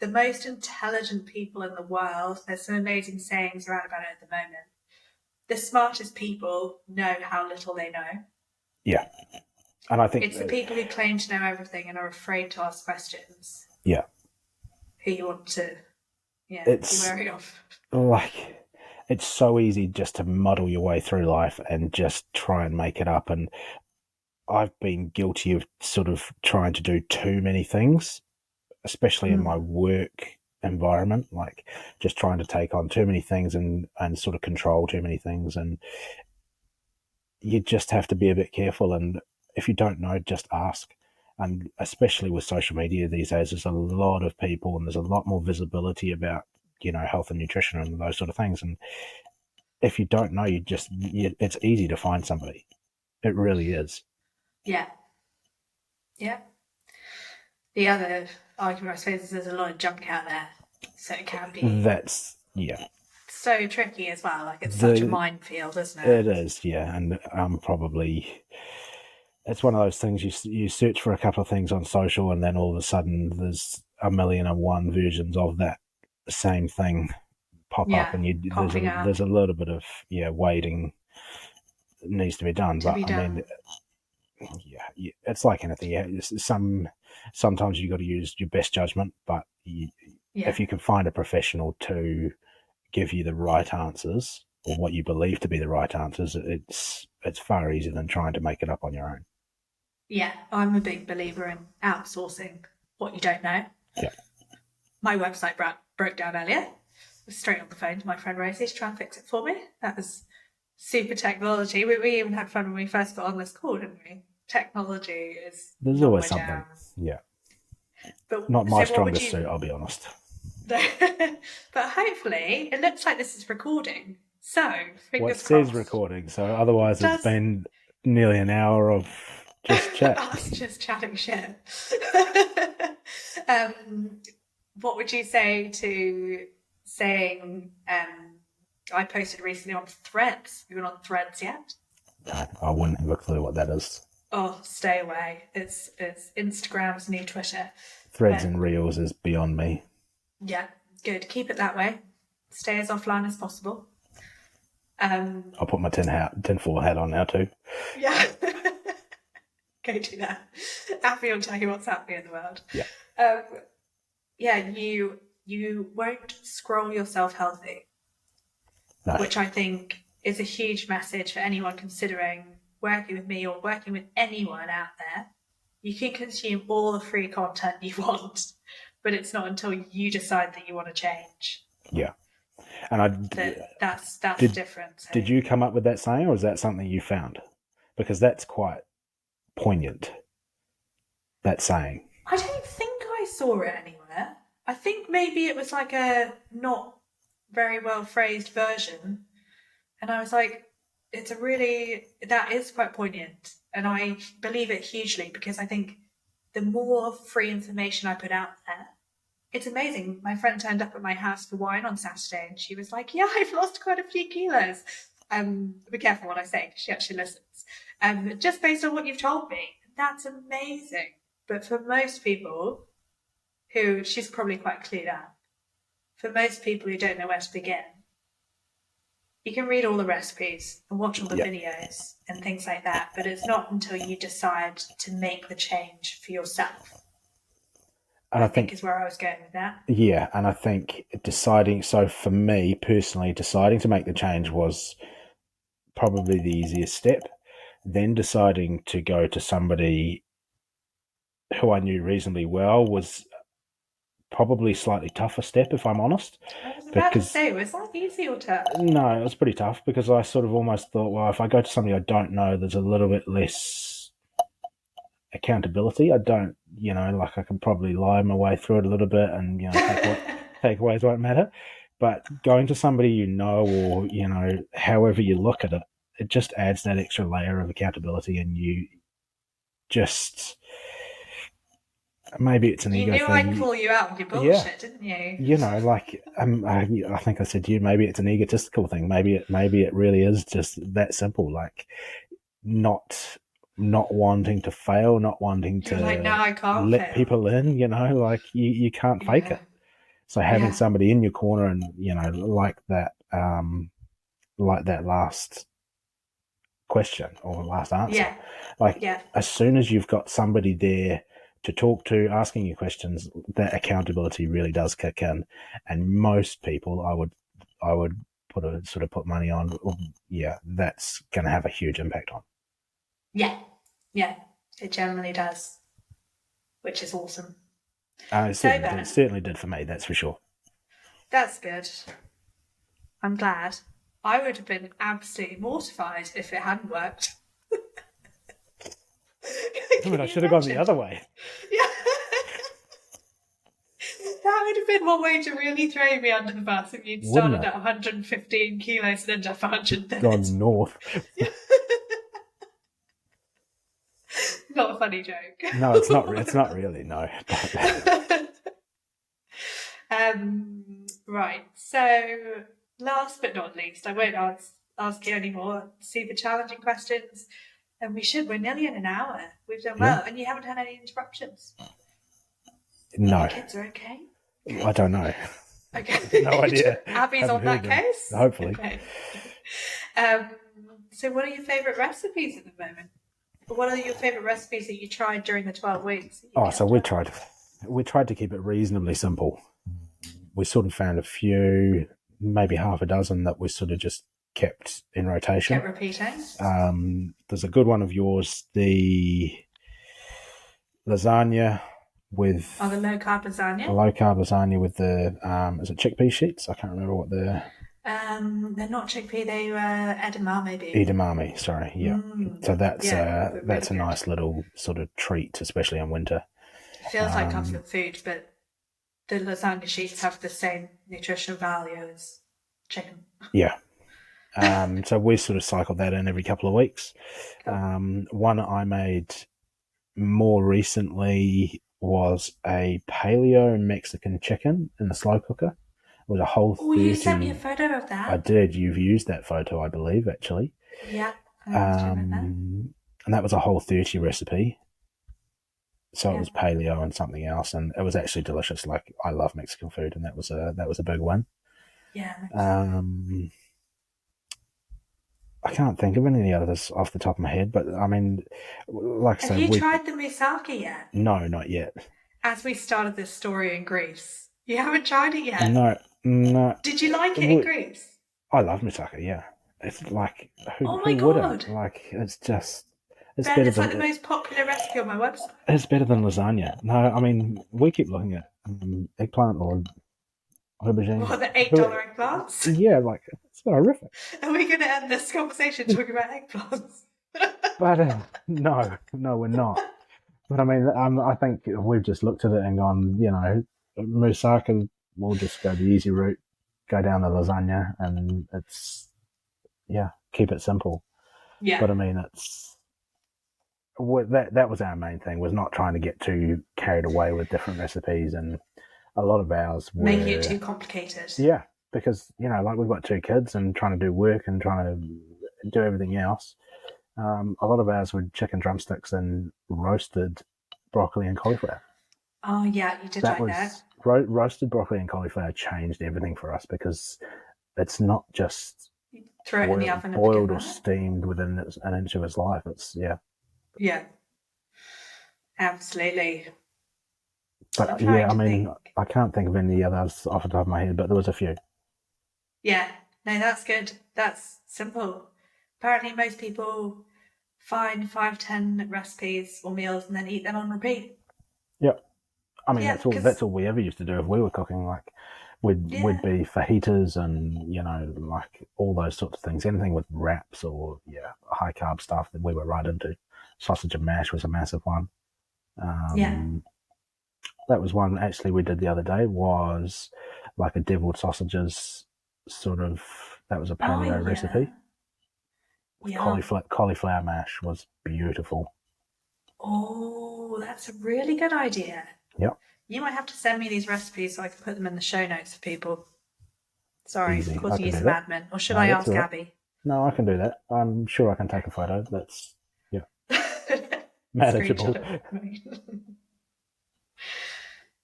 most intelligent people in the world, there's some amazing sayings around about it at the moment. The smartest people know how little they know. yeah. And I think it's the people who claim to know everything and are afraid to ask questions. Yeah. Who you want to, be wary of. Like, it's so easy just to muddle your way through life and just try and make it up. And I've been guilty of sort of trying to do too many things, especially in my work environment, like just trying to take on too many things and sort of control too many things. And you just have to be a bit careful. And if you don't know, just ask. And especially with social media these days, there's a lot of people and there's a lot more visibility about, health and nutrition and those sort of things. And if you don't know, it's easy to find somebody. It really is. Yeah. Yeah. The other argument, I suppose, is there's a lot of junk out there. So it can be. That's, yeah. So tricky as well. Like it's such a minefield, isn't it? It is, yeah. And probably it's one of those things you search for a couple of things on social and then all of a sudden there's a million and one versions of that same thing pop up and there's a little bit of wading needs to be done. Mean, it's like anything. Sometimes you got to use your best judgment, but if you can find a professional to give you the right answers or what you believe to be the right answers, it's far easier than trying to make it up on your own. Yeah, I'm a big believer in outsourcing what you don't know. Yeah. My website broke down earlier. I was straight on the phone to my friend Rosie to try and fix it for me. That was super technology. We even had fun when we first got on this call, didn't we? Technology is there's always something. Down. Yeah. But not my strongest suit, I'll be honest. But hopefully, it looks like this is recording. So, fingers crossed. It says recording, so otherwise it's been nearly an hour of just chat. Us just chatting shit. What would you say to saying, I posted recently on Threads. You been on Threads yet? No, I wouldn't have a clue what that is. Oh, stay away. It's Instagram's new Twitter. Threads and Reels is beyond me. Yeah, good. Keep it that way. Stay as offline as possible. I'll put my tinfoil hat on now too. Yeah. Go do that. Abby will tell you what's happening in the world. Yeah. You won't scroll yourself healthy. No. Which I think is a huge message for anyone considering working with me or working with anyone out there. You can consume all the free content you want, but it's not until you decide that you want to change. Yeah. And that's the difference. Did you come up with that saying, or is that something you found? Because that's quite poignant, that saying. I don't think I saw it anywhere. I think maybe it was like a not very well phrased version. And I was like, that is quite poignant. And I believe it hugely because I think the more free information I put out there, it's amazing. My friend turned up at my house for wine on Saturday and she was like, yeah, I've lost quite a few kilos. Be careful what I say because she actually listens. Just based on what you've told me. That's amazing. But for most people she's probably quite clued up, for most people who don't know where to begin, you can read all the recipes and watch all the videos and things like that, but it's not until you decide to make the change for yourself. And I think is where I was going with that. Yeah, and I think so for me personally, deciding to make the change was probably the easiest step. Then deciding to go to somebody who I knew reasonably well was probably a slightly tougher step, if I'm honest. I was about to say, was that easy or tough? No, it was pretty tough because I sort of almost thought, well, if I go to somebody I don't know, there's a little bit less accountability. I don't, like I can probably lie my way through it a little bit and, takeaways won't matter. But going to somebody you know or, however you look at it, it just adds that extra layer of accountability and you just... Maybe it's an ego thing. You knew I'd call you out on your bullshit, didn't you? I think I said to you, maybe it's an egotistical thing. Maybe it really is just that simple. Like, not wanting to fail, not wanting to no, I can't let fail. people in. Like you can't fake it. So having somebody in your corner and like that last question or last answer, as soon as you've got somebody there to talk to, asking you questions, that accountability really does kick in. And most people, I would put money on, that's going to have a huge impact on. Yeah, it generally does, which is awesome. It certainly did for me, that's for sure. That's good. I'm glad. I would have been absolutely mortified if it hadn't worked. I should have gone the other way. Yeah. That would have been one way to really throw me under the bus if you'd started at 115 kilos and ended up 130. Gone north. Not a funny joke. No, it's not. It's not really. No. Right. So, last but not least, I won't ask you any more super challenging questions. And we're nearly in an hour. We've done well, and you haven't had any interruptions. No. Your kids are okay? I don't know. Okay. No idea. Abby's on that case? Hopefully. Okay. So what are your favourite recipes at the moment? What are your favourite recipes that you tried during the 12 weeks? So we tried to keep it reasonably simple. We sort of found a few, maybe half a dozen that we sort of just kept in rotation. Kept repeating. There's a good one of yours, the lasagna with... the low-carb lasagna? The low-carb lasagna with the, is it chickpea sheets? I can't remember what the... they're not chickpea, they were edamame beans. Edamame, sorry, yeah. So that's a nice little sort of treat, especially in winter. It feels like comfort food, but the lasagna sheets have the same nutritional value as chicken. Yeah. So we sort of cycled that in every couple of weeks. Cool. One I made more recently was a paleo Mexican chicken in the slow cooker. It was a whole 30... you sent me a photo of that. I did. You've used that photo, I believe, actually. Yeah. And that was a whole 30 recipe. So it was paleo and something else, and it was actually delicious. Like, I love Mexican food, and that was a big one. Yeah. I can't think of any others off the top of my head, but I mean, like I said, have you tried the moussaka yet? No, not yet. As we started this story in Greece, you haven't tried it yet. No. Did you like it in Greece? I love moussaka. Yeah, it's like who God. wouldn't? Like, it's just. It's better than the most popular recipe on my website. It's better than lasagna. No, I mean, we keep looking at eggplant or aubergine. What, the $8 eggplants? Yeah, like, it's horrific. Are we going to end this conversation talking about eggplants? But no, we're not. But I mean, I think we've just looked at it and gone, moussaka, we'll just go the easy route, go down the lasagna, and keep it simple. Yeah. But I mean, that was our main thing, was not trying to get too carried away with different recipes, and a lot of ours Making it were, too complicated. yeah, because like we've got 2 kids and trying to do work and trying to do everything else. A lot of ours were chicken drumsticks and roasted broccoli and cauliflower. Oh yeah, you did That like that. was roasted broccoli and cauliflower changed everything for us, because it's not just Throw it in the oven and begin boiled or that. steamed within an inch of its life. It's Yeah, absolutely. I'm But trying I to mean, think. I can't think of any others off the top of my head, but there was a few. Yeah, no, that's good. That's simple. Apparently, most people find 5, 10 recipes or meals and then eat them on repeat. Yep. I mean, Yeah, that's because all we ever used to do if we were cooking. Like, we'd yeah, be fajitas and like all those sorts of things. Anything with wraps or high carb stuff that we were right into. Sausage and mash was a massive one. yeah. Um, that was one actually we did the other day, was like a deviled sausages sort of. That was a Oh paleo yeah, recipe with yum. cauliflower mash. Was beautiful. Oh, that's a really good idea. Yep, You might have to send me these recipes so I can put them in the show notes for people. Sorry, easy. I causing you can do some that. admin. Or should No, I that's ask all right. Abby? No, I can do that. I'm sure I can take Okay. a photo. That's Screenshot manageable. it.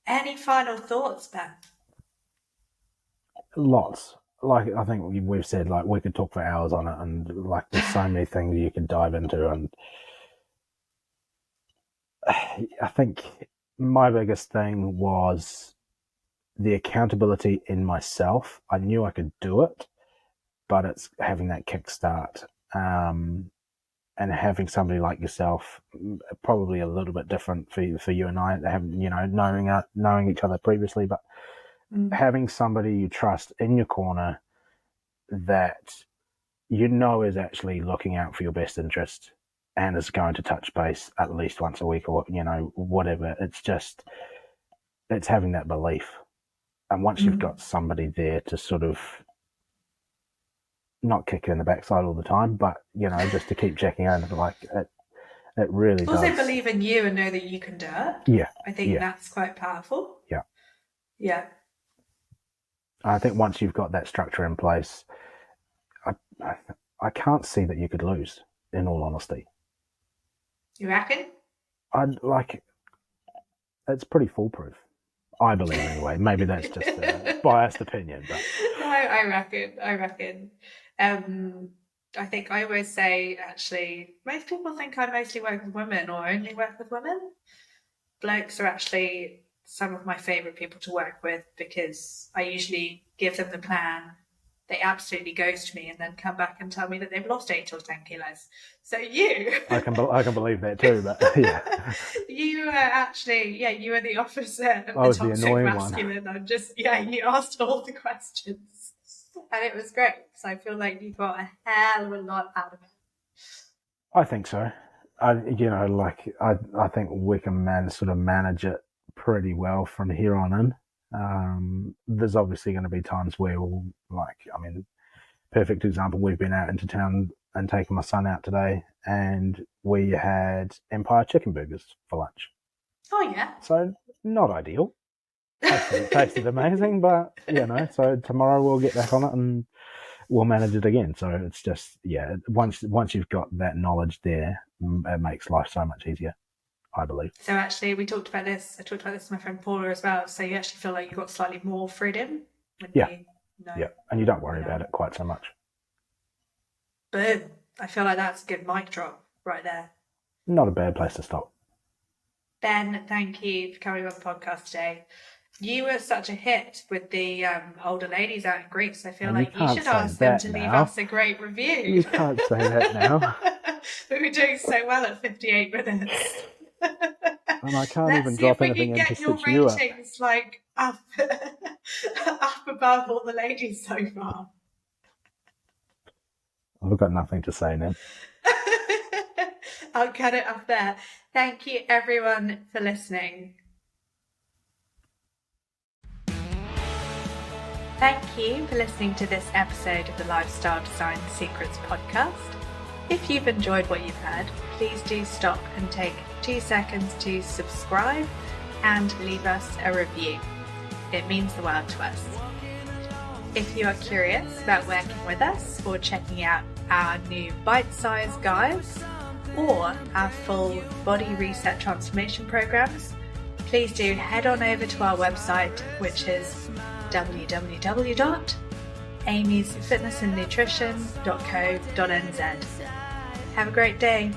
Any final thoughts, Ben? Lots. Like I think we've said, like we could talk for hours on it, and like there's so many things you can dive into. And I think my biggest thing was the accountability in myself. I knew I could do it, but it's having that kickstart. And having somebody like yourself, probably a little bit different for you and I, having knowing each other previously, but Mm. having somebody you trust in your corner that is actually looking out for your best interest and is going to touch base at least once a week, or whatever. It's having that belief, and once you've Mm. got somebody there to sort of not kick you in the backside all the time, but just to keep checking in, like it really Also does. believe in you and know that you can do it. Yeah, I think yeah, that's quite powerful. yeah. Yeah. I think once you've got that structure in place, I, I, I can't see that you could lose. In all honesty, You reckon? I'd like it's pretty foolproof. I believe anyway. Maybe that's just a biased opinion, but No, I reckon. I reckon. Um, I think I always say, actually, most people think I mostly work with women or only work with women. Blokes are actually some of my favourite people to work with because I usually give them the plan. They absolutely ghost me and then come back and tell me that they've lost 8 or 10 kilos. So you, I can believe that too. But yeah, you are actually, yeah, you are the opposite of I the was the toxic annoying one. masculine. I'm just, yeah, you asked all the questions and it was great because I feel like you got a hell of a lot out of it. I think so. I think we can sort of manage it pretty well from here on in. There's obviously going to be times where I mean, perfect example. We've been out into town and taken my son out today, and we had Empire chicken burgers for lunch. Oh yeah. So not ideal. Tasted amazing, but So tomorrow we'll get back on it and we'll manage it again. So it's just once you've got that knowledge there, it makes life so much easier. I believe. So actually, we talked about this. I talked about this with my friend Paula as well. So you actually feel like you got slightly more freedom when Yeah, you know, yeah, and you don't worry you know. about it quite so much. Boom! I feel like that's a good mic drop right there. Not a bad place to stop. Ben, thank you for coming on the podcast today. You were such a hit with the older ladies out in Greece. I feel And you like you can't should say ask them that to leave now. us a great review. You can't say that now. We were doing so well at 58 minutes. And I can't Let's even see if drop we anything can in to get your stitch you up. ratings like up, up above all the ladies so far. I've got nothing to say now. I'll cut it off there. Thank you everyone for listening. Thank you for listening to this episode of the Lifestyle Design Secrets podcast. If you've enjoyed what you've heard, please do stop and take 2 seconds to subscribe and leave us a review. It means the world to us. If you are curious about working with us or checking out our new bite-sized guides or our full body reset transformation programs, please do head on over to our website, which is www.amysfitnessandnutrition.co.nz. Have a great day.